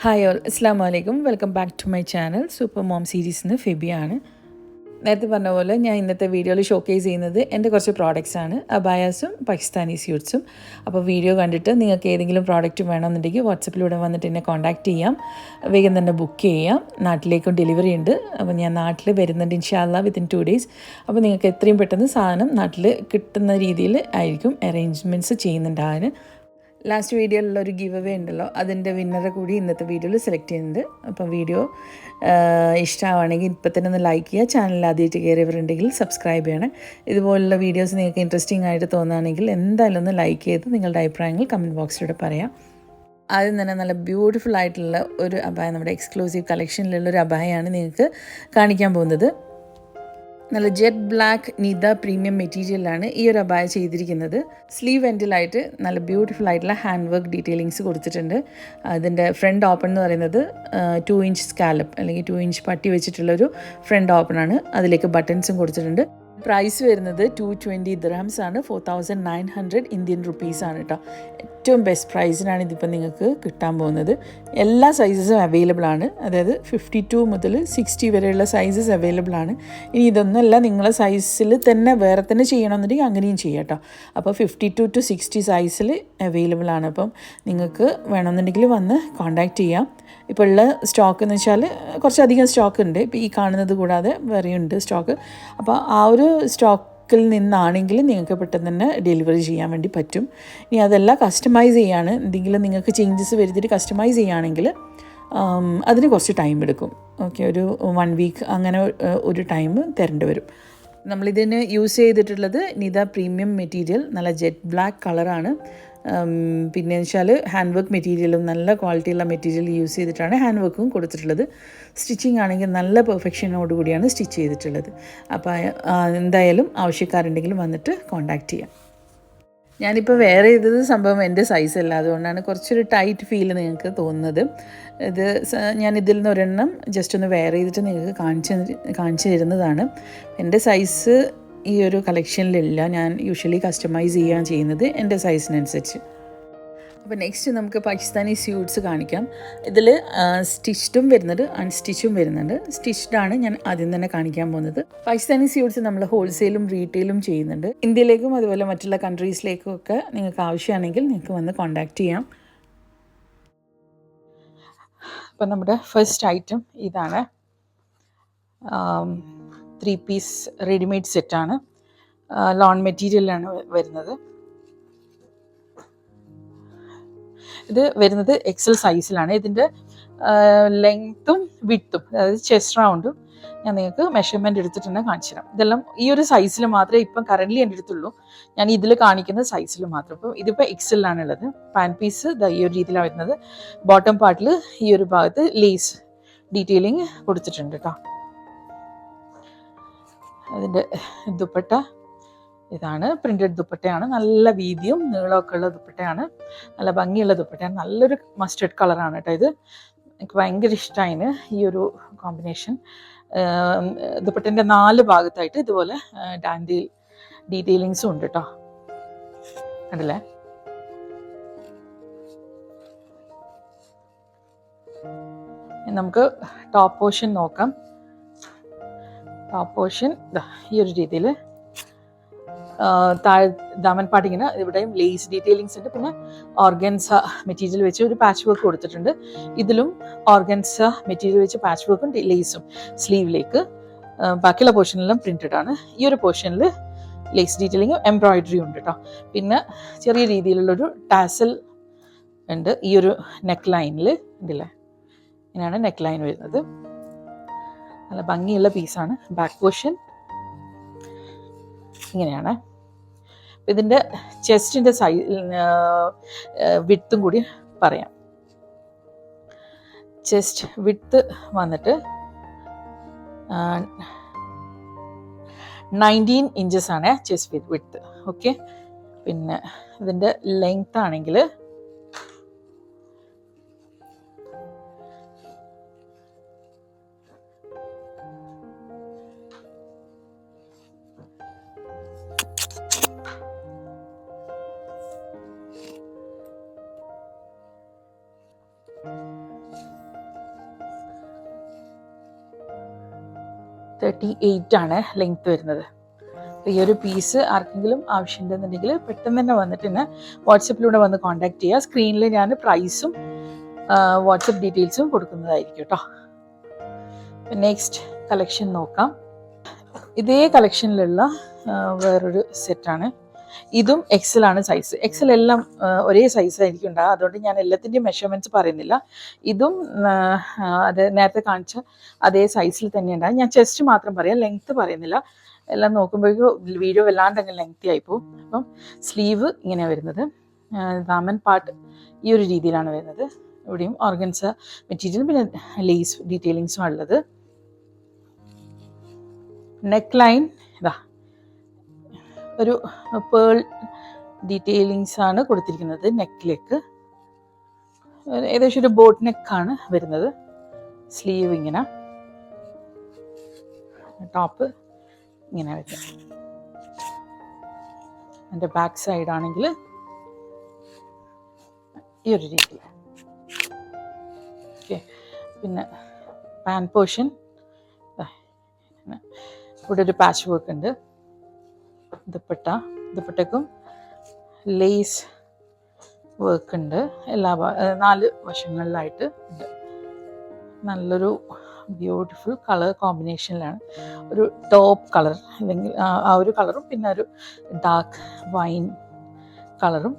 Hi all, അസ്സാം വലൈക്കും. Welcome back to my channel. Super mom സീരീസിന് ഫെബിയാണ്. നേരത്തെ പറഞ്ഞ പോലെ ഞാൻ ഇന്നത്തെ വീഡിയോയിൽ ഷോക്കേസ് ചെയ്യുന്നത് എൻ്റെ കുറച്ച് പ്രോഡക്റ്റ്സാണ്, അബായാസും പാകിസ്ഥാനി സ്യൂട്ട്സും. അപ്പോൾ വീഡിയോ കണ്ടിട്ട് നിങ്ങൾക്ക് ഏതെങ്കിലും പ്രോഡക്റ്റ് വേണമെന്നുണ്ടെങ്കിൽ വാട്സപ്പിലൂടെ വന്നിട്ട് എന്നെ കോൺടാക്റ്റ് ചെയ്യാം. വേഗം തന്നെ ബുക്ക് ചെയ്യാം. നാട്ടിലേക്കും ഡെലിവറി ഉണ്ട്. അപ്പോൾ ഞാൻ നാട്ടിൽ വരുന്നുണ്ട് ഇൻഷാല്ലാ വിത്തിൻ 2 days. അപ്പോൾ നിങ്ങൾക്ക് എത്രയും പെട്ടെന്ന് സാധനം നാട്ടിൽ കിട്ടുന്ന രീതിയിൽ ആയിരിക്കും അറേഞ്ച്മെൻറ്റ്സ് ചെയ്യുന്നുണ്ടാകാൻ. ലാസ്റ്റ് വീഡിയോയിലുള്ള ഒരു ഗിവ് അവേ ഉണ്ടല്ലോ, അതിൻ്റെ വിന്നറെ കൂടി ഇന്നത്തെ വീഡിയോയിൽ സെലക്ട് ചെയ്യുന്നുണ്ട്. അപ്പം വീഡിയോ ഇഷ്ടമാണെങ്കിൽ ഇപ്പം തന്നെ ഒന്ന് ലൈക്ക് ചെയ്യുക. ചാനൽ ആദ്യമായിട്ട് കയറിയവരുണ്ടെങ്കിൽ സബ്സ്ക്രൈബ് ചെയ്യണം. ഇതുപോലുള്ള വീഡിയോസ് നിങ്ങൾക്ക് ഇൻട്രസ്റ്റിംഗ് ആയിട്ട് തോന്നുകയാണെങ്കിൽ എന്തായാലും ഒന്ന് ലൈക്ക് ചെയ്ത് നിങ്ങളുടെ അഭിപ്രായങ്ങൾ കമൻറ്റ് ബോക്സിലൂടെ പറയാം. ആദ്യം തന്നെ നല്ല ബ്യൂട്ടിഫുൾ ആയിട്ടുള്ള ഒരു അബായ, നമ്മുടെ എക്സ്ക്ലൂസീവ് കളക്ഷനിലുള്ള ഒരു അബായയാണ് നിങ്ങൾക്ക് കാണിക്കാൻ പോകുന്നത്. നല്ല ജെറ്റ് ബ്ലാക്ക് നിത പ്രീമിയം മെറ്റീരിയലാണ് ഈ ഒരു അബായ ചെയ്തിരിക്കുന്നത്. സ്ലീവ് എൻഡിലായിട്ട് നല്ല ബ്യൂട്ടിഫുൾ ആയിട്ടുള്ള ഹാൻഡ് വർക്ക് ഡീറ്റെയിലിങ്സ് കൊടുത്തിട്ടുണ്ട്. അതിൻ്റെ ഫ്രണ്ട് ഓപ്പൺ എന്ന് പറയുന്നത് 2 inch സ്കാലപ്പ് അല്ലെങ്കിൽ 2 inch പട്ടി വെച്ചിട്ടുള്ളൊരു ഫ്രണ്ട് ഓപ്പണാണ്. അതിലേക്ക് ബട്ടൺസും കൊടുത്തിട്ടുണ്ട്. പ്രൈസ് വരുന്നത് 220 dirhams ആണ്. 4900 ഇന്ത്യൻ റുപ്പീസാണ് കേട്ടോ. ഏറ്റവും ബെസ്റ്റ് പ്രൈസിനാണ് ഇതിപ്പോൾ നിങ്ങൾക്ക് കിട്ടാൻ പോകുന്നത്. എല്ലാ സൈസസും അവൈലബിൾ ആണ്. അതായത് 52 മുതൽ 60 വരെയുള്ള സൈസസ് അവൈലബിൾ ആണ്. ഇനി ഇതൊന്നുമല്ല, നിങ്ങളെ സൈസിൽ തന്നെ വേറെ തന്നെ ചെയ്യണമെന്നുണ്ടെങ്കിൽ അങ്ങനെയും ചെയ്യാം കേട്ടോ. അപ്പോൾ 52 to 60 സൈസിൽ അവൈലബിൾ ആണ്. അപ്പം നിങ്ങൾക്ക് വേണമെന്നുണ്ടെങ്കിൽ വന്ന് കോൺടാക്റ്റ് ചെയ്യാം. ഇപ്പോൾ ഉള്ള സ്റ്റോക്ക് എന്ന് വെച്ചാൽ കുറച്ചധികം സ്റ്റോക്ക് ഉണ്ട്. ഇപ്പോൾ ഈ കാണുന്നത് കൂടാതെ വേറെയുണ്ട് സ്റ്റോക്ക്. അപ്പോൾ ആ ഒരു സ്റ്റോക്കിൽ നിന്നാണെങ്കിൽ നിങ്ങൾക്ക് പെട്ടെന്ന് തന്നെ ഡെലിവറി ചെയ്യാൻ വേണ്ടി പറ്റും. ഇനി അതല്ല, കസ്റ്റമൈസ് ചെയ്യാണ്, എന്തെങ്കിലും നിങ്ങൾക്ക് ചേഞ്ചസ് വരുത്തിയിട്ട് കസ്റ്റമൈസ് ചെയ്യുകയാണെങ്കിൽ അതിന് കുറച്ച് ടൈം എടുക്കും. ഓക്കെ, ഒരു 1 week അങ്ങനെ ഒരു ടൈം തരേണ്ടി വരും. നമ്മളിതിന് യൂസ് ചെയ്തിട്ടുള്ളത് നിത പ്രീമിയം മെറ്റീരിയൽ, നല്ല ജെറ്റ് ബ്ലാക്ക് കളറാണ്. പിന്നെ വെച്ചാൽ ഹാൻഡ് വർക്ക് മെറ്റീരിയലും നല്ല ക്വാളിറ്റിയുള്ള മെറ്റീരിയൽ യൂസ് ചെയ്തിട്ടാണ് ഹാൻഡ് വർക്കും കൊടുത്തിട്ടുള്ളത്. സ്റ്റിച്ചിങ് ആണെങ്കിൽ നല്ല പെർഫെക്ഷനോട് കൂടിയാണ് സ്റ്റിച്ച് ചെയ്തിട്ടുള്ളത്. അപ്പോൾ എന്തായാലും ആവശ്യക്കാരുണ്ടെങ്കിലും വന്നിട്ട് കോൺടാക്റ്റ് ചെയ്യാം. ഞാനിപ്പോൾ വെയർ ചെയ്തത് സംഭവം എൻ്റെ സൈസല്ല, അതുകൊണ്ടാണ് കുറച്ചൊരു ടൈറ്റ് ഫീൽ നിങ്ങൾക്ക് തോന്നുന്നത്. ഇത് ഞാൻ ഇതിൽ നിന്ന് ഒരെണ്ണം ജസ്റ്റ് ഒന്ന് വെയർ ചെയ്തിട്ട് നിങ്ങൾക്ക് കാണിച്ചു തരുന്നതാണ്. എൻ്റെ സൈസ് ഈ ഒരു കളക്ഷനിലില്ല. ഞാൻ യൂഷ്വലി കസ്റ്റമൈസ് ചെയ്യുന്നത് എൻ്റെ സൈസിനനുസരിച്ച്. അപ്പോൾ നെക്സ്റ്റ് നമുക്ക് പാകിസ്ഥാനി സ്യൂട്ട്സ് കാണിക്കാം. ഇതിൽ സ്റ്റിച്ച്ഡും വരുന്നുണ്ട്, അൺസ്റ്റിച്ചും വരുന്നുണ്ട്. സ്റ്റിച്ച്ഡാണ് ഞാൻ ആദ്യം തന്നെ കാണിക്കാൻ പോകുന്നത്. പാകിസ്ഥാനി സ്യൂട്ട്സ് നമ്മൾ ഹോൾസെയിലും റീറ്റെയിലും ചെയ്യുന്നുണ്ട്. ഇന്ത്യയിലേക്കും അതുപോലെ മറ്റുള്ള കൺട്രീസിലേക്കും ഒക്കെ നിങ്ങൾക്ക് ആവശ്യമാണെങ്കിൽ നിങ്ങൾക്ക് വന്ന് കോൺടാക്റ്റ് ചെയ്യാം. അപ്പോൾ നമ്മുടെ ഫസ്റ്റ് ഐറ്റം ഇതാണ്. 3 piece റെഡിമെയ്ഡ് സെറ്റാണ്. ലോൺ മെറ്റീരിയലാണ് വരുന്നത്. ഇത് വരുന്നത് എക്സൽ സൈസിലാണ്. ഇതിൻ്റെ ലെങ്ത്തും വിഡ്ത്തും, അതായത് ചെസ്റ്റ് റൗണ്ടും ഞാൻ നിങ്ങൾക്ക് മെഷർമെൻറ്റ് എടുത്തിട്ടുണ്ടെങ്കിൽ കാണിച്ചു തരാം. ഇതെല്ലാം ഈ ഒരു സൈസിൽ മാത്രമേ ഇപ്പം കറൻ്റ്ലി എൻ്റെ അടുത്തുള്ളൂ. ഞാൻ ഇതിൽ കാണിക്കുന്ന സൈസിൽ മാത്രം. ഇപ്പം ഇതിപ്പോൾ എക്സലിലാണുള്ളത്. പാൻ പീസ് ഈ ഒരു രീതിയിലാണ് വരുന്നത്. ബോട്ടം പാർട്ടിൽ ഈ ഒരു ഭാഗത്ത് ലേസ് ഡീറ്റെയിലിങ് കൊടുത്തിട്ടുണ്ട് കേട്ടോ. അതിൻ്റെ ദുപ്പട്ട ഇതാണ്. പ്രിൻറ്റഡ് ദുപ്പട്ടയാണ്. നല്ല വീതിയും നീളമൊക്കെ ഉള്ള ദുപ്പട്ടയാണ്. നല്ല ഭംഗിയുള്ള ദുപ്പട്ടയാണ്. നല്ലൊരു മസ്റ്റർഡ് കളറാണ് കേട്ടോ ഇത്. എനിക്ക് ഭയങ്കര ഇഷ്ടമായിന് ഈ ഒരു കോമ്പിനേഷൻ. ദുപ്പട്ടൻ്റെ 4 ഭാഗത്തായിട്ട് ഇതുപോലെ ഡീറ്റെയിലിങ്സും ഉണ്ട് കേട്ടോ. കണ്ടില്ലേ? നമുക്ക് ടോപ്പ് പോർഷൻ നോക്കാം. ടോപ്പ് പോർഷൻ ഈ ഒരു രീതിയിൽ താഴെ ദാമൻ പാട്ട് ഇങ്ങനെ ഇവിടെയും ലേസ് ഡീറ്റെയിലിങ്സ് ഉണ്ട്. പിന്നെ ഓർഗൻസ മെറ്റീരിയൽ വെച്ച് ഒരു പാച്ച് വർക്ക് കൊടുത്തിട്ടുണ്ട്. ഇതിലും ഓർഗൻസ മെറ്റീരിയൽ വെച്ച് പാച്ച് വർക്കും ലേസും സ്ലീവിലേക്ക്. ബാക്കിയുള്ള പോർഷനിലെല്ലാം പ്രിന്റഡ് ആണ്. ഈ ഒരു പോർഷനിൽ ലേസ് ഡീറ്റെയിലിങ്ങും എംബ്രോയിഡറിയും ഉണ്ട് കേട്ടോ. പിന്നെ ചെറിയ രീതിയിലുള്ളൊരു ടാസൽ ഉണ്ട് ഈ ഒരു നെക്ക് ലൈനിൽ. ഉണ്ടല്ലേ? ഇങ്ങനെയാണ് നെക്ക് ലൈൻ വരുന്നത്. നല്ല ഭംഗിയുള്ള പീസാണ്. ബാക്ക് പോർഷൻ ഇങ്ങനെയാണ്. ഇതിൻ്റെ ചെസ്റ്റിൻ്റെ വിഡ്ത്തും കൂടി പറയാം. ചെസ്റ്റ് വിഡ്ത്ത് വന്നിട്ട് 19 inches ആണ് ചെസ്റ്റ് വിഡ്ത്ത്. ഓക്കെ. പിന്നെ ഇതിൻ്റെ ലെങ്ത് ആണെങ്കിൽ 38 ആണ് ലെങ്ത് വരുന്നത്. ഈ ഒരു പീസ് ആർക്കെങ്കിലും ആവശ്യമുണ്ടെന്നുണ്ടെങ്കിൽ പെട്ടെന്ന് തന്നെ വന്നിട്ട് തന്നെ വാട്സപ്പിലൂടെ വന്ന് കോൺടാക്ട് ചെയ്യുക. സ്ക്രീനിൽ ഞാൻ പ്രൈസും വാട്സപ്പ് ഡീറ്റെയിൽസും കൊടുക്കുന്നതായിരിക്കും കേട്ടോ. നെക്സ്റ്റ് കളക്ഷൻ നോക്കാം. ഇതേ കളക്ഷനിലുള്ള വേറൊരു സെറ്റാണ്. ഇതും എക്സൽ ആണ് സൈസ്. എക്സൽ എല്ലാം ഒരേ സൈസായിരിക്കും ഉണ്ടാകുക, അതുകൊണ്ട് ഞാൻ എല്ലാത്തിൻ്റെയും മെഷർമെൻറ്റ്സ് പറയുന്നില്ല. ഇതും അത് നേരത്തെ കാണിച്ച അതേ സൈസിൽ തന്നെ ഉണ്ടാകും. ഞാൻ ചെസ്റ്റ് മാത്രം പറയാം, ലെങ്ത്ത് പറയുന്നില്ല. എല്ലാം നോക്കുമ്പോഴേക്കും വീഡിയോ വല്ലാണ്ട് അങ്ങ് ലെങ്തി ആയിപ്പോവും. അപ്പം സ്ലീവ് ഇങ്ങനെ വരുന്നത്, ദാമൻ പാർട്ട് ഈ ഒരു രീതിയിലാണ് വരുന്നത്. ഇവിടെയും ഓർഗൻസ മെറ്റീരിയൽ, പിന്നെ ലേസ് ഡീറ്റെയിലിങ്സും ഉള്ളത്. നെക്ക് ലൈൻ ഇതാ ഒരു പേൾ ഡീറ്റെയിലിങ്സ് ആണ് കൊടുത്തിരിക്കുന്നത്. നെക്കിലേക്ക് ഏകദേശം ഒരു ബോട്ട് നെക്കാണ് വരുന്നത്. സ്ലീവ് ഇങ്ങനെ, ടോപ്പ് ഇങ്ങനെ വരും. എൻ്റെ ബാക്ക് സൈഡ് ആണെങ്കിൽ ഈ ഒരു രീതിയിൽ. ഓക്കെ, പിന്നെ പാൻ പോർഷൻ ഇവിടെ ഒരു പാച്ച് വർക്ക് ഉണ്ട്. ദുപ്പട്ടയ്ക്കും ലേസ് വർക്ക് ഉണ്ട്. എല്ലാ 4 വശങ്ങളിലായിട്ട് ഉണ്ട്. നല്ലൊരു ബ്യൂട്ടിഫുൾ കളർ കോമ്പിനേഷനിലാണ്. ഒരു ടോപ്പ് കളർ അല്ലെങ്കിൽ ആ ഒരു കളറും പിന്നെ ഒരു ഡാർക്ക് വൈൻ കളറും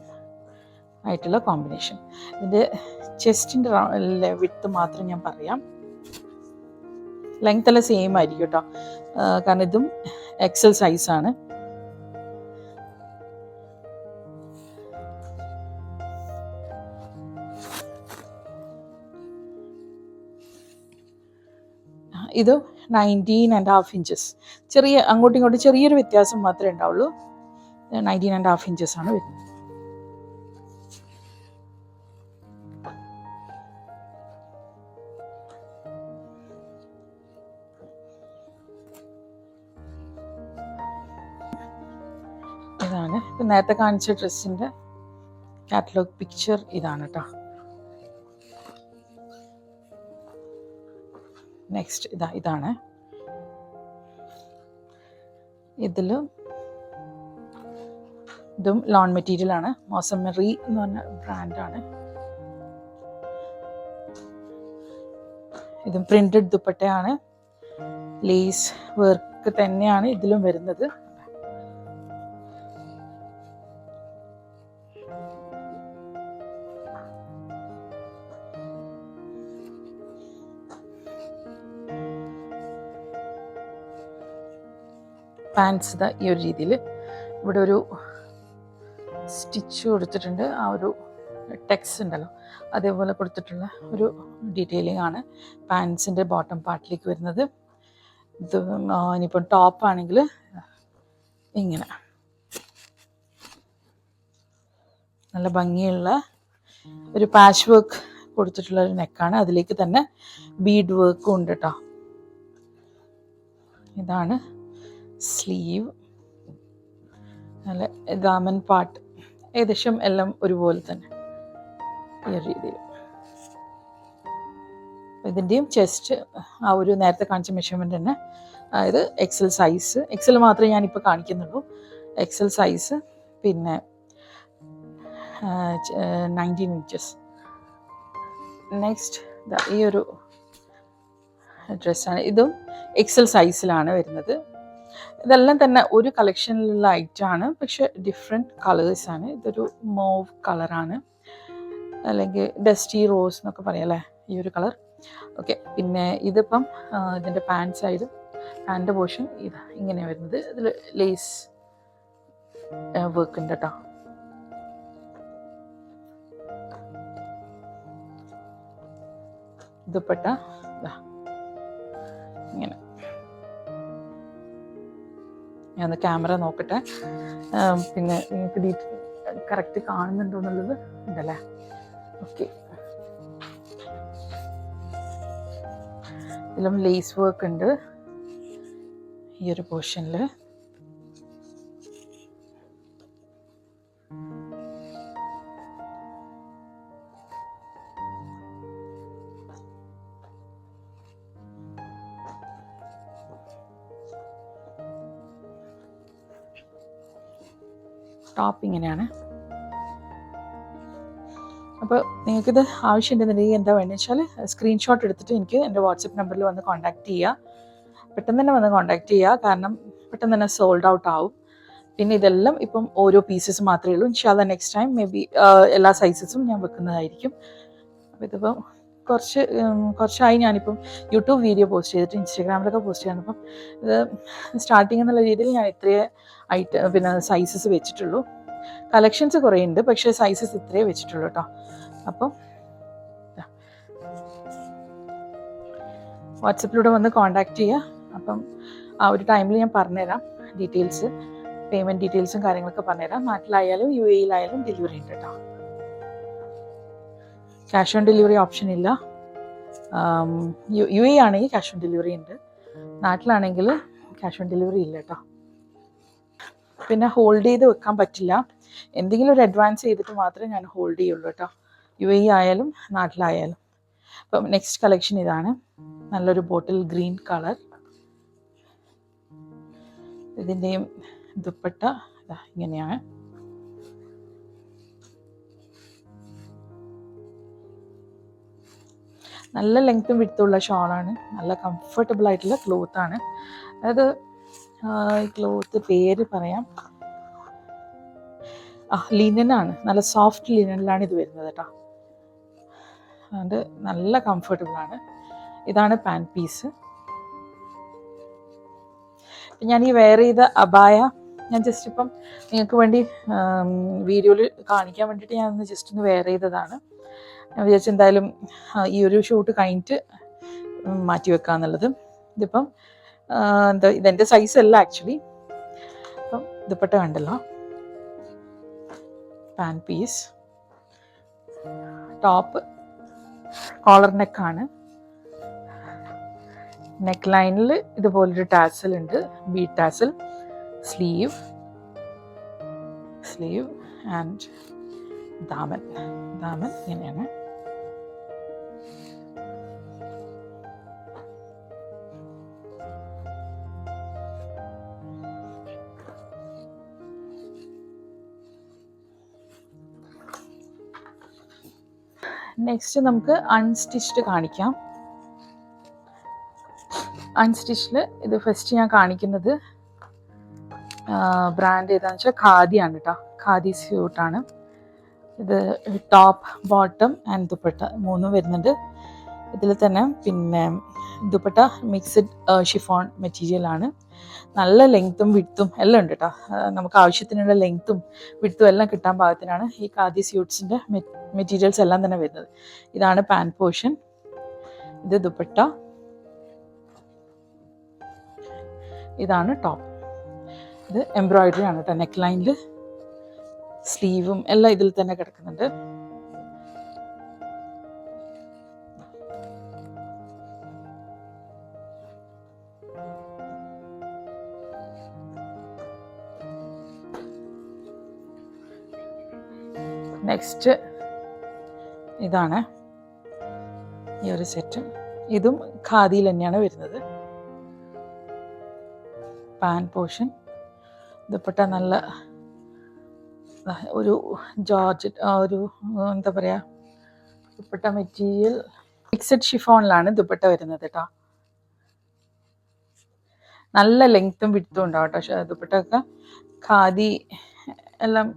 ആയിട്ടുള്ള കോമ്പിനേഷൻ. ഇതിൻ്റെ ചെസ്റ്റിൻ്റെ വിഡ്ത്ത് മാത്രം ഞാൻ പറയാം. ലെങ്ത് എല്ലാം സെയിം ആയിരിക്കും കേട്ടോ, കാരണം ഇതും എക്സൽ സൈസാണ്. ഇത് 19.5 ഇഞ്ചസ്. ചെറിയ അങ്ങോട്ടും ഇങ്ങോട്ടും ചെറിയൊരു വ്യത്യാസം മാത്രമേ ഉണ്ടാവുള്ളൂ. 19.5 ഇഞ്ചസ് ആണ് വരുന്നത്. ഇതാണ് ഇപ്പം നേരത്തെ കാണിച്ച ഡ്രസ്സിൻ്റെ കാറ്റലോഗ് പിക്ചർ ഇതാണ് കേട്ടോ. നെക്സ്റ്റ് ഇതാണ്. ഇതും ലോൺ മെറ്റീരിയൽ ആണ്. മോസമറി എന്ന് പറഞ്ഞ ബ്രാൻഡാണ്. ഇതും പ്രിന്റഡ് ദുപ്പട്ടയാണ്. ലേസ് വർക്ക് തന്നെയാണ് ഇതിലും വരുന്നത്. പാൻസ് ഈ ഒരു രീതിയിൽ ഇവിടെ ഒരു സ്റ്റിച്ച് കൊടുത്തിട്ടുണ്ട്. ആ ഒരു ടെക്സ് ഉണ്ടല്ലോ അതേപോലെ കൊടുത്തിട്ടുള്ള ഒരു ഡീറ്റെയിലിംഗ് ആണ് പാൻസിൻ്റെ ബോട്ടം പാർട്ടിലേക്ക് വരുന്നത്. ഇത് ഇനിയിപ്പം ടോപ്പ് ആണെങ്കിൽ ഇങ്ങനെ നല്ല ഭംഗിയുള്ള ഒരു പാച്ച് വർക്ക് കൊടുത്തിട്ടുള്ള ഒരു നെക്കാണ്. അതിലേക്ക് തന്നെ ബീഡ് വർക്കും ഉണ്ട് കേട്ടോ. ഇതാണ് സ്ലീവ്. നല്ല ദാമൻ പാർട്ട് ഏകദേശം എല്ലാം ഒരുപോലെ തന്നെ ഈ ഒരു രീതിയിൽ. ഇതിൻ്റെയും ചെസ്റ്റ് ആ ഒരു നേരത്തെ കാണിച്ച മെഷർമെൻറ്റ് തന്നെ, അതായത് എക്സൽ സൈസ്. എക്സൽ മാത്രമേ ഞാനിപ്പോൾ കാണിക്കുന്നുള്ളൂ. എക്സൽ സൈസ്, പിന്നെ 19 ഇഞ്ചസ്. നെക്സ്റ്റ് ഈ ഒരു ഡ്രസ്സാണ്. ഇതും എക്സൽ സൈസിലാണ് വരുന്നത്. ഇതെല്ലാം തന്നെ ഒരു കളക്ഷനിലുള്ള ഐറ്റമാണ്, പക്ഷെ ഡിഫറെൻറ്റ് കളേഴ്സാണ്. ഇതൊരു മോവ് കളറാണ്, അല്ലെങ്കിൽ ഡസ്റ്റി റോസ് എന്നൊക്കെ പറയാം അല്ലേ, ഈ ഒരു കളർ. ഓക്കെ, പിന്നെ ഇതിപ്പം ഇതിൻ്റെ പാൻറ് സൈഡ്, പാൻറ് പോർഷൻ ഇങ്ങനെ വരുന്നത്. ഇതിൽ ലേസ് വർക്ക് ഉണ്ട് കേട്ടോ. ദുപ്പട്ട ഇങ്ങനെ. ഞാൻ ക്യാമറ നോക്കട്ടെ, പിന്നെ നിങ്ങൾക്ക് കറക്റ്റ് കാണുന്നുണ്ടോ എന്നുള്ളത് ഉണ്ടല്ലേ. ഓക്കെ, ഇതിലും ലേസ് വർക്ക് ഉണ്ട് ഈ ഒരു പോർഷനിൽ. ടോപ്പ് ഇങ്ങനെയാണ്. അപ്പോൾ നിങ്ങൾക്കിത് ആവശ്യമുണ്ടെന്നുണ്ടെങ്കിൽ എന്താ വേണ്ടതെന്ന് വെച്ചാൽ സ്ക്രീൻഷോട്ട് എടുത്തിട്ട് എനിക്ക് എൻ്റെ വാട്സപ്പ് നമ്പറിൽ വന്ന് കോൺടാക്റ്റ് ചെയ്യുക. പെട്ടെന്ന് തന്നെ വന്ന് കോൺടാക്റ്റ് ചെയ്യുക, കാരണം പെട്ടെന്ന് തന്നെ സോൾഡ് ഔട്ട് ആവും. പിന്നെ ഇതെല്ലാം ഇപ്പം ഓരോ പീസസ് മാത്രമേ ഉള്ളൂ. ഇൻഷാല്ലാ നെക്സ്റ്റ് ടൈം മേ ബി എല്ലാ സൈസസും ഞാൻ വെക്കുന്നതായിരിക്കും. അപ്പോൾ ഇതിപ്പം കുറച്ചായി ഞാനിപ്പം യൂട്യൂബ് വീഡിയോ പോസ്റ്റ് ചെയ്തിട്ട് ഇൻസ്റ്റാഗ്രാമിലൊക്കെ പോസ്റ്റ് ചെയ്യുന്നത്. അപ്പം ഇത് സ്റ്റാർട്ടിങ് എന്നുള്ള രീതിയിൽ ഞാൻ ഇത്രയേ പിന്നെ സൈസസ് വെച്ചിട്ടുള്ളൂ. കളക്ഷൻസ് കുറേ ഉണ്ട്, പക്ഷേ സൈസസ് ഇത്രയേ വെച്ചിട്ടുള്ളൂ കേട്ടോ. അപ്പം വാട്സപ്പിലൂടെ വന്ന് കോൺടാക്റ്റ് ചെയ്യുക. അപ്പം ആ ഒരു ടൈമിൽ ഞാൻ പറഞ്ഞുതരാം ഡീറ്റെയിൽസ്, പേയ്മെൻറ്റ് ഡീറ്റെയിൽസും കാര്യങ്ങളൊക്കെ പറഞ്ഞുതരാം. നാട്ടിലായാലും UAE-യിലായാലും ഡെലിവറി ഉണ്ട് കേട്ടോ. ക്യാഷ് ഓൺ ഡെലിവറി ഓപ്ഷൻ ഇല്ല. UAE ആണെങ്കിൽ ക്യാഷ് ഓൺ ഡെലിവറി ഉണ്ട്, നാട്ടിലാണെങ്കിൽ ക്യാഷ് ഓൺ ഡെലിവറി ഇല്ല കേട്ടോ. പിന്നെ ഹോൾഡ് ചെയ്ത് വെക്കാൻ പറ്റില്ല, എന്തെങ്കിലും ഒരു അഡ്വാൻസ് ചെയ്തിട്ട് മാത്രമേ ഞാൻ ഹോൾഡ് ചെയ്യുള്ളൂ കേട്ടോ, UAE ആയാലും നാട്ടിലായാലും. അപ്പം നെക്സ്റ്റ് കളക്ഷൻ ഇതാണ്, നല്ലൊരു ബോട്ടിൽ ഗ്രീൻ കളർ. ഇതിൻ്റെയും ദുപ്പട്ട ഇങ്ങനെയാണ്. നല്ല ലെങ്ത്തും വിടുത്തുള്ള ഷോളാണ്, നല്ല കംഫർട്ടബിൾ ആയിട്ടുള്ള ക്ലോത്താണ്. അതായത് ഈ ക്ലോത്ത് പേര് പറയാം, ലിനനാണ്, നല്ല സോഫ്റ്റ് ലിനനിലാണ് ഇത് വരുന്നത് കേട്ടോ. അതുകൊണ്ട് നല്ല കംഫർട്ടബിളാണ്. ഇതാണ് പാൻറ് പീസ്. ഞാൻ ഈ വെയർ ചെയ്ത അബായ ഞാൻ ജസ്റ്റ് ഇപ്പം നിങ്ങൾക്ക് വേണ്ടി വീഡിയോയിൽ കാണിക്കാൻ വേണ്ടിയിട്ട് ഞാനൊന്ന് ജസ്റ്റ് ഒന്ന് വെയർ ചെയ്തതാണ്. ഞാൻ വിചാരിച്ചു എന്തായാലും ഈ ഒരു ഷൂട്ട് കഴിഞ്ഞിട്ട് മാറ്റി വെക്കാന്നുള്ളത്. ഇതിപ്പം ഇതെൻ്റെ സൈസ് അല്ല ആക്ച്വലി. അപ്പം ദുപ്പട്ട കണ്ടല്ലോ, പാൻ പീസ്, ടോപ്പ് കോളർ നെക്കാണ്. നെക്ക് ലൈനിൽ ഇതുപോലൊരു ടാസൽ ഉണ്ട്, bead tassel. Sleeve and daman ഇങ്ങനെയാണ്. നെക്സ്റ്റ് നമുക്ക് അൺസ്റ്റിച്ച്ഡ് കാണിക്കാം. അൺസ്റ്റിച്ചിൽ ഇത് ഫസ്റ്റ് ഞാൻ കാണിക്കുന്നത് ബ്രാൻഡ് ഏതാണെന്ന് വെച്ചാൽ ഖാദിയാണ് കേട്ടോ, ഖാദി സ്യൂട്ടാണ്. ഇത് ടോപ്പ് ബോട്ടം ആൻഡ് ദുപ്പട്ട മൂന്നും വരുന്നുണ്ട് ഇതിൽ തന്നെ. പിന്നെ ദുപ്പട്ട മിക്സഡ് ഷിഫോൺ മെറ്റീരിയലാണ്. നല്ല ലെങ്ത്തും വിഡ്ത്തും എല്ലാം ഉണ്ട് കേട്ടോ. നമുക്ക് ആവശ്യത്തിനുള്ള ലെങ്ത്തും വിഡ്ത്തും എല്ലാം കിട്ടാൻ പാകത്തിനാണ് ഈ ഖാദി സ്യൂട്ട്സിൻ്റെ മെറ്റീരിയൽസ് എല്ലാം തന്നെ വരുന്നത്. ഇതാണ് പാൻറ് പോർഷൻ, ഇത് ദുപ്പട്ട, ഇതാണ് ടോപ്പ്. ഇത് എംബ്രോയിഡറി ആണ് കേട്ടോ, നെക്ക് ലൈനിൽ സ്ലീവും എല്ലാം ഇതിൽ തന്നെ കിടക്കുന്നുണ്ട്. നെക്സ്റ്റ് ഇതാണ് ഈ ഒരു സെറ്റ്, ഇതും ഖാദിയിൽ തന്നെയാണ് വരുന്നത്. പാൻ പോർഷൻ, ദുപ്പട്ട നല്ല ഒരു ജോർജറ്റ്, ഒരു എന്താ പറയുക, ദുപ്പട്ട മെറ്റീരിയൽ മിക്സഡ് ഷിഫോണിലാണ് ദുപ്പട്ട വരുന്നത് കേട്ടോ. നല്ല ലെങ്ത്തും വിഡ്ത്തും ഉണ്ടാവും കേട്ടോ ദുപ്പട്ടയൊക്കെ. ഖാദി എല്ലാം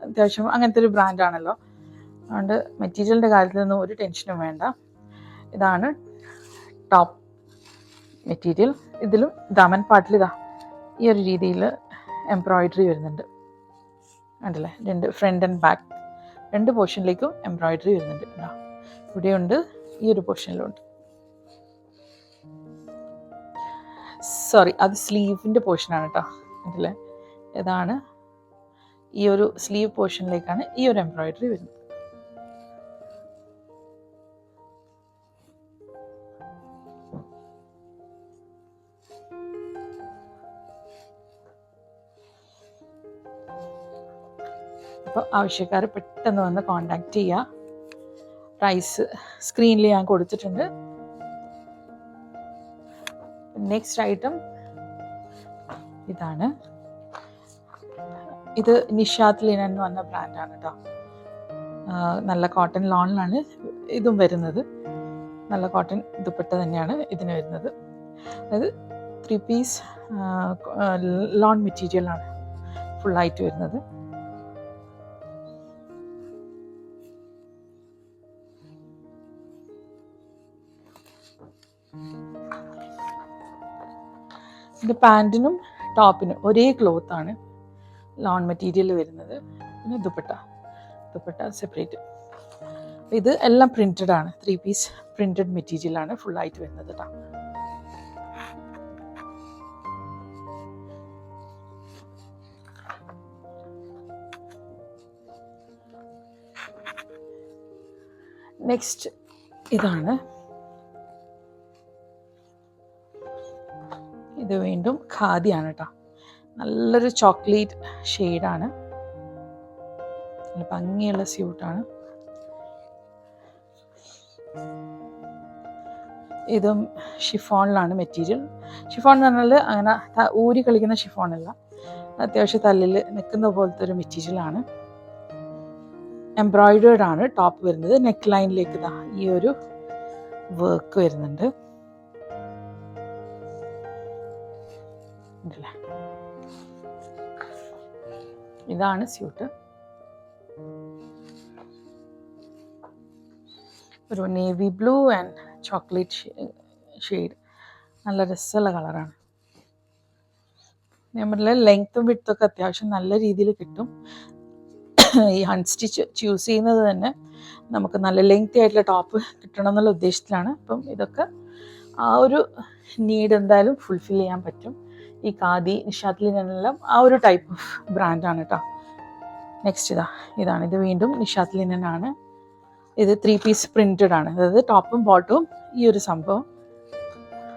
അത്യാവശ്യം അങ്ങനത്തെ ഒരു ബ്രാൻഡാണല്ലോ, അതുകൊണ്ട് മെറ്റീരിയലിൻ്റെ കാര്യത്തിലൊന്നും ഒരു ടെൻഷനും വേണ്ട. ഇതാണ് ടോപ്പ് മെറ്റീരിയൽ. ഇതിലും ദാമൻ പാട്ടിൽ ഈ ഒരു രീതിയിൽ എംബ്രോയിഡറി വരുന്നുണ്ട്, കണ്ടില്ലേ? രണ്ട് ഫ്രണ്ട് ആൻഡ് ബാക്ക് രണ്ട് പോർഷനിലേക്കും എംബ്രോയിഡറി വരുന്നുണ്ട്. ഇവിടെയുണ്ട്, ഈ ഒരു പോർഷനിലുണ്ട്. സോറി, അത് സ്ലീവിൻ്റെ പോർഷനാണ് കേട്ടോ, കണ്ടില്ലേ? ഇതാണ് ഈ ഒരു സ്ലീവ് പോർഷനിലേക്കാണ് ഈ ഒരു എംബ്രോയിഡറി വരുന്നത്. അപ്പോൾ ആവശ്യക്കാർ പെട്ടെന്ന് വന്ന് കോണ്ടാക്ട് ചെയ്യുക. പ്രൈസ് സ്ക്രീനിൽ ഞാൻ കൊടുത്തിട്ടുണ്ട്. നെക്സ്റ്റ് ഐറ്റം ഇതാണ്. ഇത് നിഷാദ് ലിനൻ എന്ന് പറഞ്ഞ ബ്രാൻഡാണ് കേട്ടോ. നല്ല കോട്ടൺ ലോണിലാണ് ഇതും വരുന്നത്. നല്ല കോട്ടൺ ദുപ്പട്ട തന്നെയാണ് ഇതിന് വരുന്നത്. അതായത് 3 പീസ് ലോൺ മെറ്റീരിയലാണ് ഫുള്ളായിട്ട് വരുന്നത്. ഇത് പാൻറ്റിനും ടോപ്പിനും ഒരേ ക്ലോത്താണ് ലോൺ മെറ്റീരിയൽ വരുന്നത്. പിന്നെ ദുപ്പട്ട സെപ്പറേറ്റ്. ഇത് എല്ലാം പ്രിൻറ്റഡ് ആണ്. 3 പീസ് പ്രിൻറ്റഡ് മെറ്റീരിയലാണ് ഫുള്ളായിട്ട് വരുന്നത് കേട്ടോ. നെക്സ്റ്റ് ഇതാണ്. ഇത് വീണ്ടും ഖാദിയാണ് കേട്ടോ. നല്ലൊരു ചോക്ലേറ്റ് ഷെയ്ഡാണ്. നല്ല ഭംഗിയുള്ള സ്യൂട്ടാണ്. ഇതും ഷിഫോണിലാണ് മെറ്റീരിയൽ. ഷിഫോൺ എന്ന് പറഞ്ഞാൽ അങ്ങനെ ഊരി കളിക്കുന്ന ഷിഫോണല്ല, അത്യാവശ്യം തല്ലിൽ നിൽക്കുന്ന പോലത്തെ ഒരു മെറ്റീരിയലാണ്. എംബ്രോയിഡേർഡ് ആണ് ടോപ്പ് വരുന്നത്. നെക്ക് ലൈനിലേക്ക് ഈ ഒരു വർക്ക് വരുന്നുണ്ട്. ഇതാണ് സ്യൂട്ട്. ഒരു navy blue and chocolate shade. നല്ല രസമുള്ള കളറാണ്. നമ്മുടെ ലെങ്ത്തും വിഡ്ത്തും അത്യാവശ്യം നല്ല രീതിയിൽ കിട്ടും. ഈ അൺസ്റ്റിച്ച് ചൂസ് ചെയ്യുന്നത് തന്നെ നമുക്ക് നല്ല ലെങ്തി ആയിട്ടുള്ള ടോപ്പ് കിട്ടണം എന്നുള്ള ഉദ്ദേശത്തിലാണ്. അപ്പം ഇതൊക്കെ ആ ഒരു നീഡ് എന്തായാലും ഫുൾഫിൽ ചെയ്യാൻ പറ്റും. ഈ ഖാദി, നിഷാദ് ലിനനെല്ലാം ആ ഒരു ടൈപ്പ് ഓഫ് ബ്രാൻഡാണ് കേട്ടോ. നെക്സ്റ്റ് ഇതാണ്. ഇത് വീണ്ടും നിഷാദ് ലിനനാണ്. ഇത് 3 പീസ് പ്രിൻറ്റഡ് ആണ്. അതായത് ടോപ്പും ബോട്ടവും ഈ ഒരു സംഭവം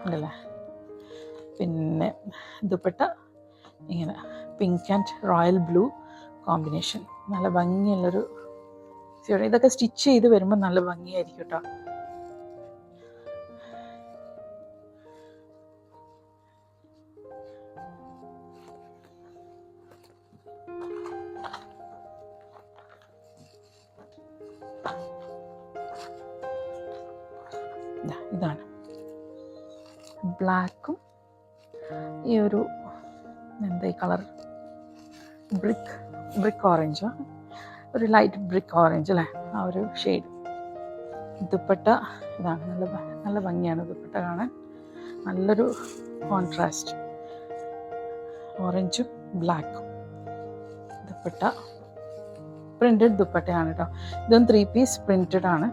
ഉണ്ടല്ലേ. പിന്നെ ദുപ്പട്ട ഇങ്ങനെ pink and royal blue combination. നല്ല ഭംഗിയുള്ളൊരു ഇതൊക്കെ സ്റ്റിച്ച് ചെയ്ത് വരുമ്പോൾ നല്ല ഭംഗിയായിരിക്കും കേട്ടോ. ഇതാണ് ബ്ലാക്കും ഈ ഒരു എന്താ ഈ കളർ ബ്രിക്ക് ഓറഞ്ച്, ഒരു ലൈറ്റ് ബ്രിക്ക് ഓറഞ്ച് അല്ലേ, ആ ഒരു ഷെയ്ഡ്. ദുപ്പട്ട ഇതാണ്. നല്ല ഭംഗിയാണ് ദുപ്പട്ട കാണാൻ. നല്ലൊരു കോൺട്രാസ്റ്റ് ഓറഞ്ചും ബ്ലാക്കും. ദുപ്പട്ട പ്രിൻറ്റഡ് ദുപ്പട്ടയാണ് കേട്ടോ. ഇതും 3 പീസ് പ്രിൻറ്റഡ് ആണ്.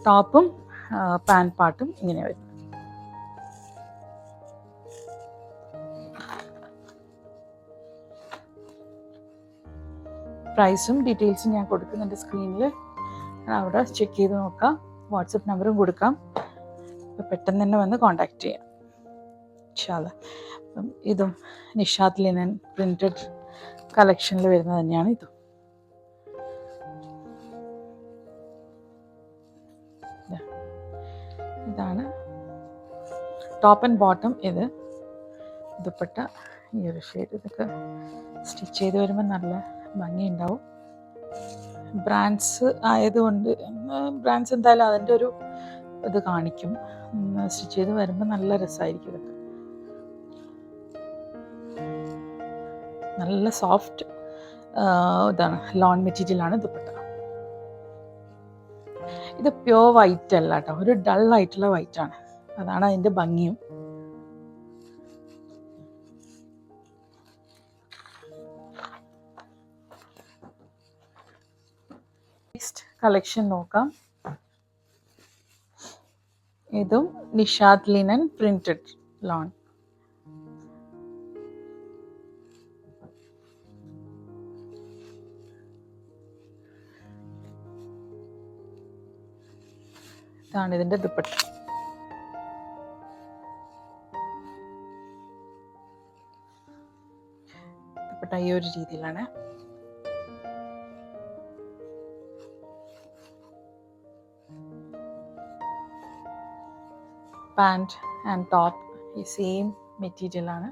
ടോപ്പും പാൻറ് പാർട്ടും ഇങ്ങനെ വരും. പ്രൈസും ഡീറ്റെയിൽസും ഞാൻ കൊടുക്കുന്നുണ്ട് സ്ക്രീനിൽ. അവിടെ ചെക്ക് ചെയ്ത് നോക്കാം. വാട്സപ്പ് നമ്പറും കൊടുക്കാം. പെട്ടെന്ന് തന്നെ വന്ന് കോൺടാക്റ്റ് ചെയ്യാം ഇൻഷാ അല്ലാ. അപ്പം ഇതും നിഷാദ് ലിനൻ പ്രിൻറ്റഡ് കളക്ഷനിൽ വരുന്നത് തന്നെയാണ് ഇതും. ഇതാണ് ടോപ്പ് ആൻഡ് ബോട്ടം. ഇത് ദുപ്പട്ട ഈ ഒരു ഷെയ്ഡ്. ഇതൊക്കെ സ്റ്റിച്ച് ചെയ്ത് വരുമ്പോൾ നല്ല ഭംഗിയുണ്ടാവും. ബ്രാൻഡ്സ് ആയതുകൊണ്ട് ബ്രാൻഡ്സ് എന്തായാലും അതിൻ്റെ ഒരു ഇത് കാണിക്കും. സ്റ്റിച്ച് ചെയ്ത് വരുമ്പോൾ നല്ല രസമായിരിക്കും. ഇതൊക്കെ നല്ല സോഫ്റ്റ് ഇതാണ് ലോൺ മെറ്റീരിയലാണ് ദുപ്പട്ട. ഇത് പ്യോർ വൈറ്റ് അല്ല കേട്ടോ, ഒരു ഡൾ ആയിട്ടുള്ള വൈറ്റ് ആണ്. അതാണ് അതിൻ്റെ ഭംഗിയും. നെക്സ്റ്റ് കളക്ഷൻ നോക്കാം. ഇതും നിഷാദ് ലിനൻ പ്രിന്റഡ് ലോൺ. ഇതാണ് ഇതിൻ്റെ ദുപ്പട്ട. ദുപ്പട്ട ഈ ഒരു രീതിയിലാണ്. പാൻറ് ആൻഡ് ടോപ്പ് ഈ സെയിം മെറ്റീരിയലാണ്.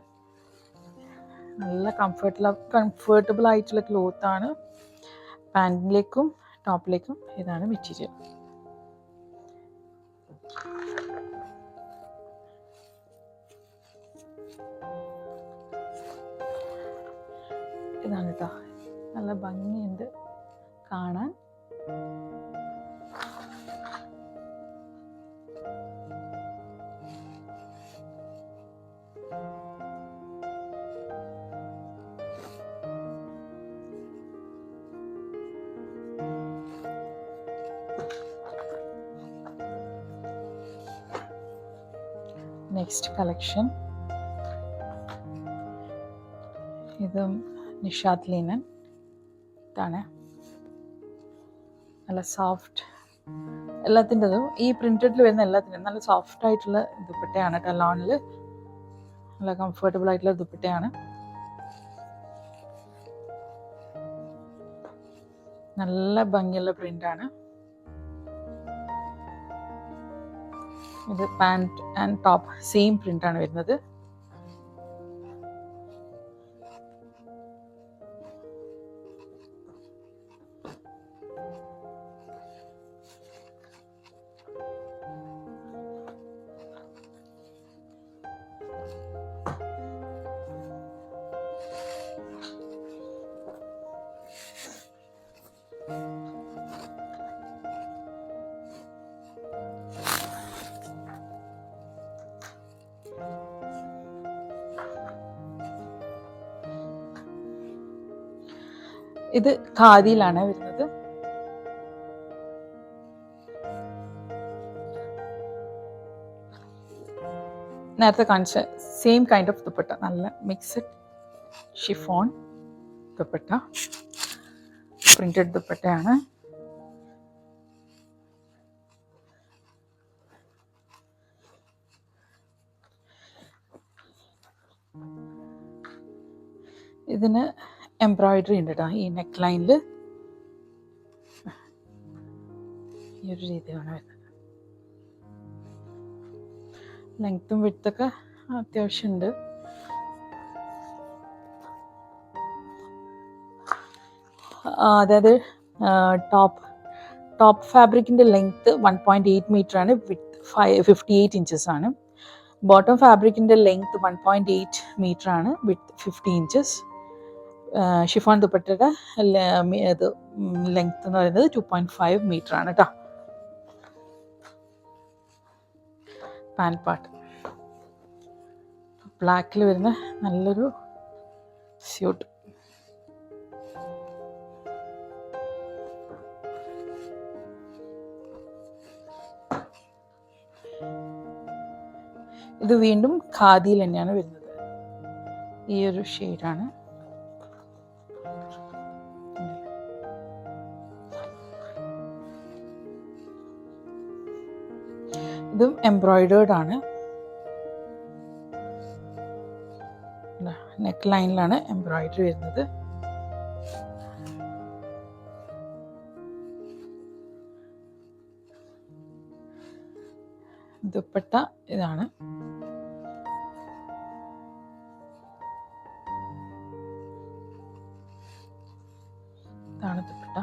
നല്ല കംഫർട്ടബിൾ ആയിട്ടുള്ള ക്ലോത്താണ്. പാൻറ്റിലേക്കും ടോപ്പിലേക്കും ഇതാണ് മെറ്റീരിയൽ. ഇതാണ് കേട്ടോ, നല്ല ഭംഗിയുണ്ട് കാണാൻ. നെക്സ്റ്റ് കളക്ഷൻ ഇതും നിഷാദ് ലിനൻ. ഇതാണ് നല്ല സോഫ്റ്റ്, എല്ലാത്തിൻ്റെതും ഈ പ്രിൻറ്റഡിൽ വരുന്ന എല്ലാത്തിൻ്റെയും നല്ല സോഫ്റ്റ് ആയിട്ടുള്ള ദുപ്പട്ടയാണ് കേട്ടോ. ലോണിൽ നല്ല കംഫർട്ടബിൾ ആയിട്ടുള്ള ദുപ്പട്ടയാണ്. നല്ല ഭംഗിയുള്ള പ്രിൻ്റാണ്. ഇത് പാൻറ് ആൻഡ് ടോപ്പ് സെയിം പ്രിൻ്റാണ് വരുന്നത്. ഇത് ഖാദിയിലാണ് വരുന്നത്. നേരത്തെ കാണിച്ച സെയിം കൈൻഡ് ഓഫ് ദുപ്പട്ട, നല്ല മിക്സഡ് ഷിഫോൺ ദുപ്പട്ട, പ്രിന്റഡ് ദുപ്പട്ടയാണ്. ഇതിന് എംബ്രോയിഡറി ഉണ്ട് കേട്ടോ. ഈ നെക്ക് ലൈനിൽ ഈ ഒരു രീതിയാണ് വരുന്നത്. ലെങ്ത്തും വിഡ്ത്തൊക്കെ അത്യാവശ്യമുണ്ട്. അതായത് ടോപ്പ് ഫാബ്രിക്കിൻ്റെ ലെങ്ത്ത് 1.8 മീറ്റർ ആണ്, വിഡ്ത്ത് 58 ഇഞ്ചസ് ആണ്. ബോട്ടം ഫാബ്രിക്കിൻ്റെ ലെങ്ത്ത് 1.8 മീറ്റർ ആണ്, വിഡ്ത്ത് 50 ഇഞ്ചസ്. ഷിഫോൺ ദുപ്പട്ടയുടെ ഇത് ലെങ്ത്ത് എന്ന് പറയുന്നത് 2.5 മീറ്റർ ആണ് കേട്ടോ. പാൻറ് പാർട്ട് ബ്ലാക്കിൽ വരുന്ന നല്ലൊരു സ്യൂട്ട്. ഇത് വീണ്ടും ഖാദിയിൽ തന്നെയാണ് വരുന്നത്. ഈ ഒരു ഷെയ്ഡാണ്. ഇതും എംബ്രോയിഡേർഡ് ആണ്. നെക്ക് ലൈനിലാണ് എംബ്രോയിഡറി വരുന്നത്. ദുപ്പട്ട ഇതാണ്. ഇതാണ് ദുപ്പട്ട,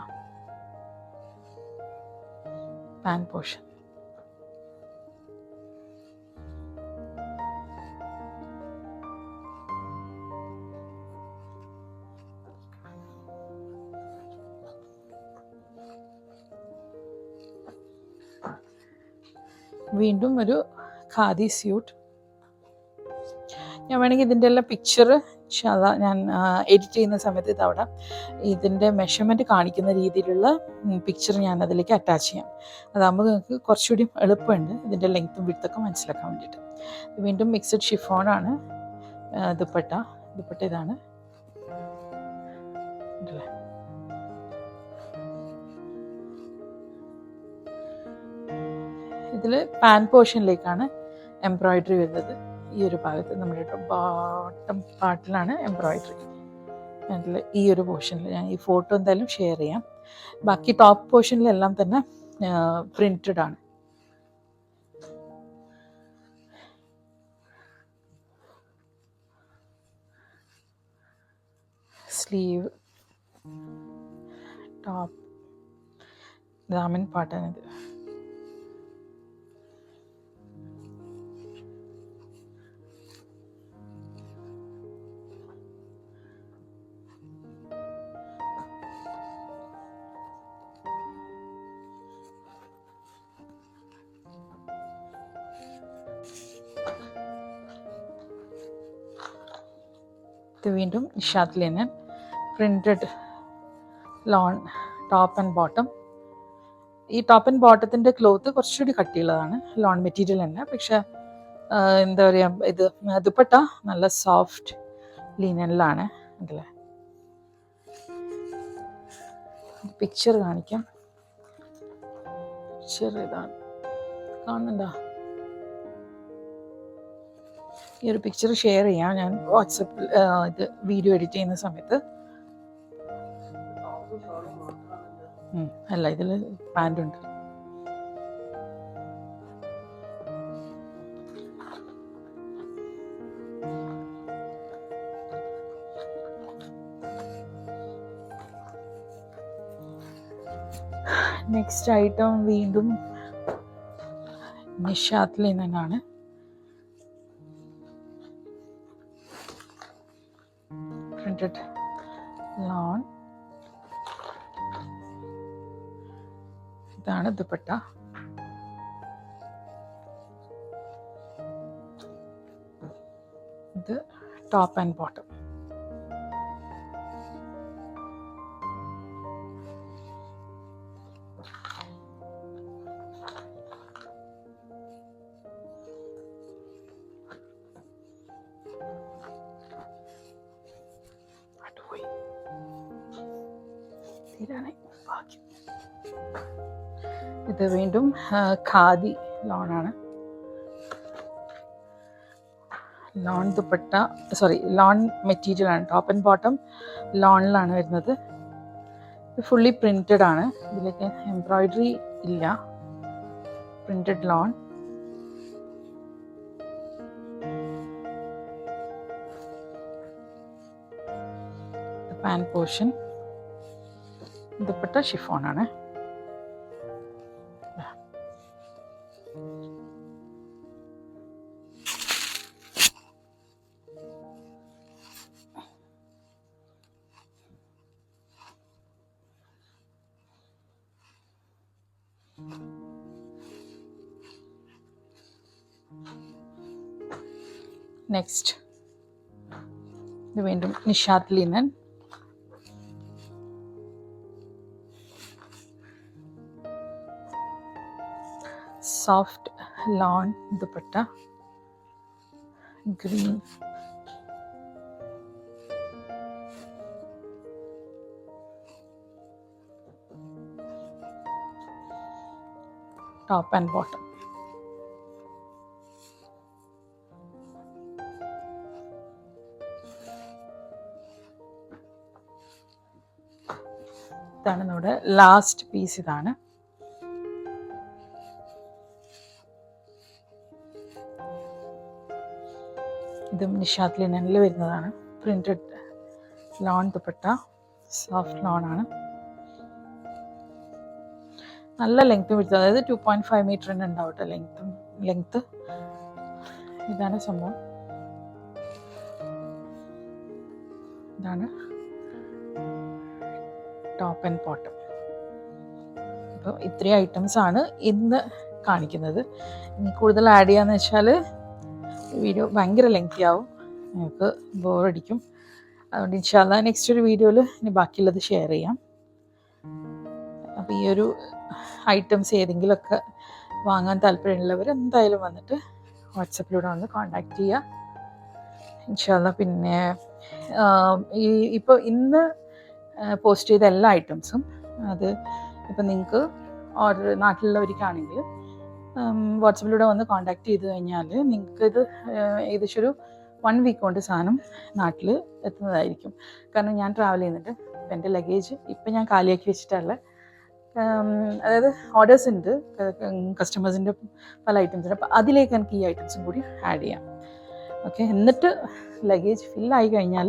പാൻ പോർഷൻ. വീണ്ടും ഒരു ഖാദി സ്യൂട്ട്. ഞാൻ വേണമെങ്കിൽ ഇതിൻ്റെ എല്ലാം പിക്ചർ ഞാൻ എഡിറ്റ് ചെയ്യുന്ന സമയത്ത് ഇതവിടെ ഇതിൻ്റെ മെഷർമെൻറ്റ് കാണിക്കുന്ന രീതിയിലുള്ള പിക്ചർ ഞാൻ അതിലേക്ക് അറ്റാച്ച് ചെയ്യാം. അതാകുമ്പോൾ നിങ്ങൾക്ക് കുറച്ചുകൂടി എളുപ്പമുണ്ട് ഇതിൻ്റെ ലെങ്ത്തും വിഡ്ത്തൊക്കെ മനസ്സിലാക്കാൻ വേണ്ടിയിട്ട്. വീണ്ടും മിക്സഡ് ഷിഫോണാണ് ദുപ്പട്ട ഇതാണ്. ഇതിൽ പാൻ പോർഷനിലേക്കാണ് എംബ്രോയിഡറി വരുന്നത്. ഈ ഒരു ഭാഗത്ത് നമ്മുടെ ബോട്ടം പാർട്ടിലാണ് എംബ്രോയിഡറി. അതിൽ ഈ ഒരു പോർഷനിൽ ഞാൻ ഈ ഫോട്ടോ എന്തായാലും ഷെയർ ചെയ്യാം. ബാക്കി ടോപ്പ് പോർഷനിലെല്ലാം തന്നെ പ്രിൻറ്റഡ് ആണ്. സ്ലീവ്, ടോപ്പ്, ദാമൻ പാട്ടാണിത്. ഇത് വീണ്ടും Nishat linen printed lawn top and bottom. ഈ ടോപ്പ് ആൻഡ് ബോട്ടത്തിൻ്റെ ക്ലോത്ത് കുറച്ചുകൂടി കട്ടിയുള്ളതാണ്, ലോൺ മെറ്റീരിയൽ തന്നെ. പക്ഷെ എന്താ പറയുക, ഇത് ദുപ്പട്ട നല്ല സോഫ്റ്റ് ലിനനിലാണ്. അതല്ലേ, പിക്ചർ കാണിക്കാം. പിക്ചർ ഇതാണ്, കാണുന്നുണ്ടോ? ഈ ഒരു പിക്ചർ ഷെയർ ചെയ്യാം ഞാൻ വാട്സപ്പിൽ, ഇത് വീഡിയോ എഡിറ്റ് ചെയ്യുന്ന സമയത്ത്. അല്ല, ഇതിൽ പാൻറ്റുണ്ട്. നെക്സ്റ്റ് ഐറ്റം വീണ്ടും നിഷാത്ത് ലിനനാണ്. Printed loan. ഇതാണ് ദുപ്പട്ട. ഇത് ടോപ്പ് ആൻഡ് ബോട്ടം. ഇത് വീണ്ടും ഖാദി ലോണാണ്. Loan dupatta, sorry, loan material ആണ്. ടോപ്പ് ആൻഡ് ബോട്ടം ലോണിലാണ് വരുന്നത്. ഇത് ഫുള്ളി പ്രിന്റഡ് ആണ്. ഇതിലേക്ക് എംബ്രോയിഡറി ഇല്ല. Printed loan. Pan portion. Dupatta chiffon ആണ്. നെക്സ്റ്റ് ഇത് വീണ്ടും Nishat linen. Soft loan dupatta, green. Top and bottom. ഇതാണ് നമ്മുടെ ലാസ്റ്റ് പീസ്. ഇതാണ് ഇതും നിഷാത്ത് ലിനനിൽ വരുന്നതാണ്. Printed loan dupatta, soft loan ആണ്. നല്ല ലെങ്ത്തും വിടുത്തത്, അതായത് 2.5 മീറ്ററിന് ഉണ്ടാവട്ടെ ലെങ്ത്ത്. ഇതാണ് സംഭവം. ഇതാണ് ടോപ്പ് ആൻഡ് ബോട്ടം. അപ്പോൾ ഇത്രയും ഐറ്റംസ് ആണ് ഇന്ന് കാണിക്കുന്നത്. ഇനി കൂടുതൽ ആഡ് ചെയ്യാന്ന് വെച്ചാൽ വീഡിയോ ഭയങ്കര ലെങ്തി ആവും, നിങ്ങൾക്ക് ബോറടിക്കും. അതുകൊണ്ട് ഇൻഷാല്ലാ നെക്സ്റ്റ് ഒരു വീഡിയോയിൽ ഇനി ബാക്കിയുള്ളത് ഷെയർ ചെയ്യാം. അപ്പോൾ ഈ ഒരു ഐറ്റംസ് ഏതെങ്കിലുമൊക്കെ വാങ്ങാൻ താല്പര്യമുള്ളവർ എന്തായാലും വന്നിട്ട് വാട്സപ്പിലൂടെ വന്ന് കോൺടാക്റ്റ് ചെയ്യുക ഇൻഷാല്ലാ. പിന്നെ ഇപ്പോൾ ഇന്ന് പോസ്റ്റ് ചെയ്ത എല്ലാ ഐറ്റംസും, അത് ഇപ്പം നിങ്ങൾക്ക് ഓർഡർ നാട്ടിലുള്ളവർക്കാണെങ്കിൽ വാട്സപ്പിലൂടെ വന്ന് കോൺടാക്റ്റ് ചെയ്ത് കഴിഞ്ഞാൽ നിങ്ങൾക്കിത് ഏകദേശം ഒരു 1 വീക്ക് കൊണ്ട് സാധനം നാട്ടിൽ എത്തുന്നതായിരിക്കും. കാരണം ഞാൻ ട്രാവൽ ചെയ്യുന്നുണ്ട്. അപ്പം എൻ്റെ ലഗേജ് ഇപ്പം ഞാൻ കാലിയാക്കി വെച്ചിട്ടല്ല, അതായത് ഓർഡേഴ്സ് ഉണ്ട് കസ്റ്റമേഴ്സിൻ്റെ പല ഐറ്റംസിൻ്റെ. അപ്പം അതിലേക്ക് എനിക്ക് ഈ ഐറ്റംസും കൂടി ആഡ് ചെയ്യാം. ഓക്കെ. എന്നിട്ട് ലഗേജ് ഫില്ലായി കഴിഞ്ഞാൽ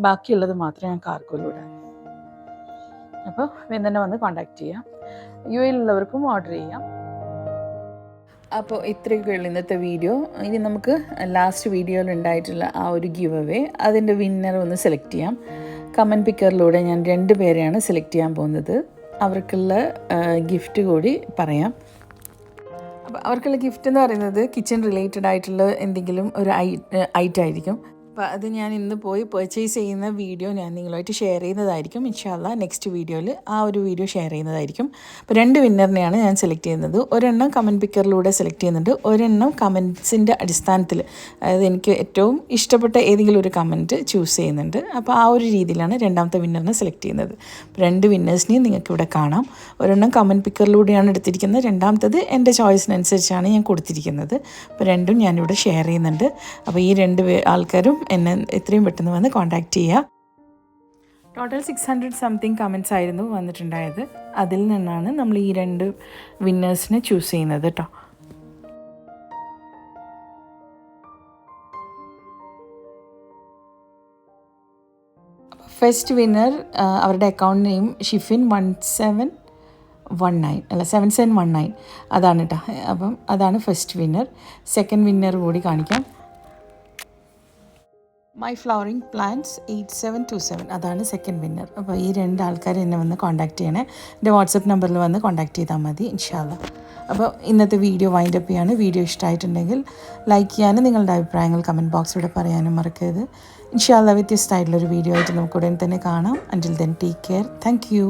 ബാക്കിയുള്ളത് മാത്രമേ ഞാൻ കാർഗോയിൽ വിടാൻ. അപ്പോൾ തന്നെ വന്ന് കോൺടാക്റ്റ് ചെയ്യാം. UAE-ലുള്ളവർക്കും ഓർഡർ ചെയ്യാം. അപ്പോൾ ഇത്രയൊക്കെ ഉള്ളൂ ഇന്നത്തെ വീഡിയോ. ഇനി നമുക്ക് ലാസ്റ്റ് വീഡിയോയിൽ ഉണ്ടായിട്ടുള്ള ആ ഒരു ഗിവ് അവേ, അതിൻ്റെ വിന്നർ ഒന്ന് സെലക്ട് ചെയ്യാം. കമൻറ്റ് പിക്കറിലൂടെ ഞാൻ 2 പേരെയാണ് സെലക്ട് ചെയ്യാൻ പോകുന്നത്. അവർക്കുള്ള ഗിഫ്റ്റ് കൂടി പറയാം. അപ്പോൾ അവർക്കുള്ള ഗിഫ്റ്റ് എന്ന് പറയുന്നത് കിച്ചൺ റിലേറ്റഡ് ആയിട്ടുള്ള എന്തെങ്കിലും ഒരു ഐറ്റം ആയിരിക്കും. അപ്പോൾ അത് ഞാൻ ഇന്ന് പോയി പർച്ചേസ് ചെയ്യുന്ന വീഡിയോ ഞാൻ നിങ്ങളുമായിട്ട് ഷെയർ ചെയ്യുന്നതായിരിക്കും. ഇൻഷാ അല്ലാഹ് നെക്സ്റ്റ് വീഡിയോയിൽ ആ ഒരു വീഡിയോ ഷെയർ ചെയ്യുന്നതായിരിക്കും. അപ്പോൾ 2 വിന്നറിനെയാണ് ഞാൻ സെലക്ട് ചെയ്യുന്നത്. ഒരെണ്ണം കമൻറ്റ് പിക്കറിലൂടെ സെലക്ട് ചെയ്യുന്നുണ്ട്, ഒരെണ്ണം കമൻറ്റ്സിൻ്റെ അടിസ്ഥാനത്തിൽ, അതായത് എനിക്ക് ഏറ്റവും ഇഷ്ടപ്പെട്ട ഏതെങ്കിലും ഒരു കമൻറ്റ് ചൂസ് ചെയ്യുന്നുണ്ട്. അപ്പോൾ ആ ഒരു രീതിയിലാണ് രണ്ടാമത്തെ വിന്നറിനെ സെലക്ട് ചെയ്യുന്നത്. 2 വിന്നേഴ്സിനെയും നിങ്ങൾക്ക് ഇവിടെ കാണാം. ഒരെണ്ണം കമൻറ്റ് പിക്കറിലൂടെയാണ് എടുത്തിരിക്കുന്നത്, രണ്ടാമത്തത് എൻ്റെ ചോയ്സിനനുസരിച്ചാണ് ഞാൻ കൊടുത്തിരിക്കുന്നത്. അപ്പോൾ രണ്ടും ഞാനിവിടെ ഷെയർ ചെയ്യുന്നുണ്ട്. അപ്പോൾ ഈ 2 ആൾക്കാരും എന്നെ എത്രയും പെട്ടെന്ന് വന്ന് കോൺടാക്റ്റ് ചെയ്യുക. ടോട്ടൽ 600 സംതിങ് കമൻറ്റ്സ് ആയിരുന്നു വന്നിട്ടുണ്ടായത്. അതിൽ നിന്നാണ് നമ്മൾ ഈ 2 വിന്നേഴ്സിനെ ചൂസ് ചെയ്യുന്നത് കേട്ടോ. ഫസ്റ്റ് വിന്നർ, അവരുടെ അക്കൗണ്ട് നെയിം ഷിഫിൻ 7719 അതാണ് കേട്ടോ. അപ്പം അതാണ് ഫസ്റ്റ് വിന്നർ. സെക്കൻഡ് വിന്നർ കൂടി കാണിക്കാം. മൈ ഫ്ലവറിങ് പ്ലാന്റ്സ് 8727 അതാണ് സെക്കൻഡ് വിന്നർ. അപ്പോൾ ഈ 2 ആൾക്കാർ എന്നെ വന്ന് കോൺടാക്റ്റ് ചെയ്യണേ. എൻ്റെ വാട്സപ്പ് നമ്പറിൽ വന്ന് കോൺടാക്റ്റ് ചെയ്താൽ മതി ഇൻഷാ അല്ലാഹ്. അപ്പോൾ ഇന്നത്തെ വീഡിയോ വൈൻഡ് അപ്പ് ചെയ്യാണ്. വീഡിയോ ഇഷ്ടമായിട്ടുണ്ടെങ്കിൽ ലൈക്ക് ചെയ്യാനും നിങ്ങളുടെ അഭിപ്രായങ്ങൾ കമൻറ്റ് ബോക്സിലൂടെ പറയാനും മറക്കരുത്. ഇൻഷാ അല്ലാഹ് വ്യത്യസ്തമായിട്ടുള്ളൊരു വീഡിയോ ആയിട്ട് നമുക്ക് ഉടൻ തന്നെ കാണാം. അൻറ്റിൽ then take care. Thank you.